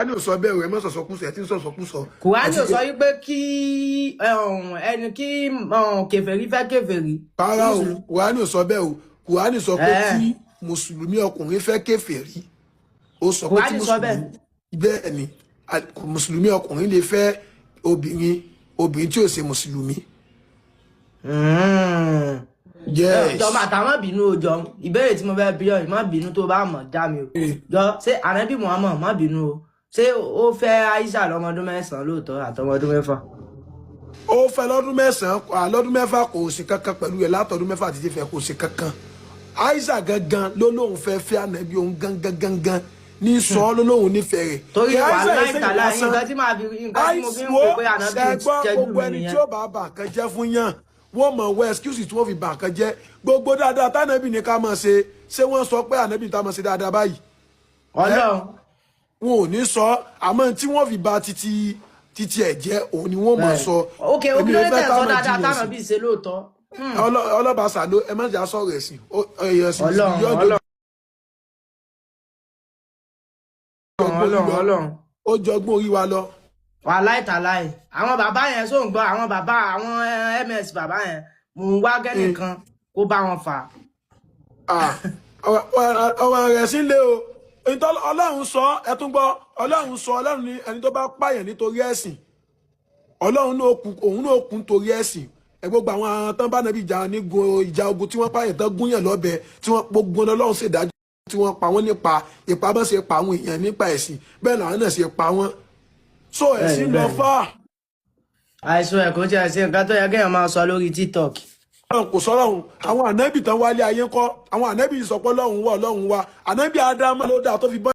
Kùránì ò sọ bẹ́ẹ̀ o, ẹ má sọ̀sọ̀kúsọ, ẹ ti ń sọ̀sọ̀kúsọ. Kùránì ò sọ wípé kí ẹni kí kèfèrí fẹ́ kèfèrí. Rárá o, Kùránì ò sọ bẹ́ẹ̀ o. Kùránì sọ pé tí mùsùlùmí ọkùnrin fẹ́ kèfèrí. Ó sọ pé tí mùsùlùmí bẹ́ẹ̀ ni mùsùlùmí ọkùnrin lè fẹ́ obìnrin tí ò ṣe mùsùlùmí. Jọ bàtà má bínú o jọ. Ìbéèrè tí mo fẹ́ bi ọ́, má bínú tó bá mọ̀ dá mi o. Jọ ṣé Ànábì Muhammad má bínú o. Ṣé ó fẹ́ Aisha lọ́mọdún 9 lóòótọ́ àtọmọdún 6? Ó fẹ́ lọ́dún 9, lọ́dún 6 kò sí kankan pẹ̀lú ẹ̀ látọdún 6 títí fẹ́ kò sí kankan. Aisha gangan ló lóun fẹ́ Ànábì òun gangan ní sọ ló lóun nífẹ̀ẹ́ rẹ̀. Torí wàhálà ìtàlá nǹkan tí màá fi nǹkan tí mo fi ń wò pé Ànábì jẹ́jú mi ẹni tí ó bá bà kan jẹ́ fún yàn wọ́n mọ̀ wọ excuse tí wọ́n fi bà kan jẹ́ gbogbo dáadáa tánàbì ní ká máa ṣe wọ́n sọ pé Ànábì tá máa ṣe dáadáa báyìí. Ọlọ́run wọn ò ní sọ àmọ́ tí wọ́n fi bà títí ẹ̀ jẹ́ òun ni wọ́n mọ̀ sọ. ok omi ló tẹ̀ sọ dáadáa tánàbì ṣe lóòótọ́. ọlọ́bàṣà ló ẹ má jà sọ̀rọ̀ ẹ̀sìn Ọlọ́run ó jọgbọ́n orí wa lọ. Wàhálà ìtàláì àwọn bàbá yẹn sóò ń gbọ́ àwọn ms bàbá yẹn mò ń wá gẹ́nìkan kó bá wọn fà. ọ̀rọ̀ rẹ̀ sí lé o Ọlọ́run sọ ẹ tún gbọ́ Ọlọ́run sọ Ọlọ́run ní ẹni tó bá pààyàn nítorí ẹ̀sìn Ọlọ́run òun náà kú nítorí ẹ̀sìn gbogbo àwọn tán bá nàbí ìjà ogun tí wọ́n pààyàn tán gúnyàn lọ́bẹ tí wọ́n gbogbo Ọlọ́run ṣèdájọ́ tí wọ́n pa wọ́n nípa bá ṣe pa àwọn èèyàn nípa ẹ̀sìn bẹ́ẹ̀ làwọn náà ṣe pa wọ́n so ẹ̀sìn lọ fà. àìsàn ẹ̀kọ́ tí a ṣe nǹkan tó yẹ kéèyàn máa sọ lórí TikTok. kò sọ́rọ̀ ọ̀hún àwọn ànábì tán wálé ayé kọ́ àwọn ànábì sọpọ́ lọ́hùn wá ànábì Ádámù ló dà tó fi bọ́.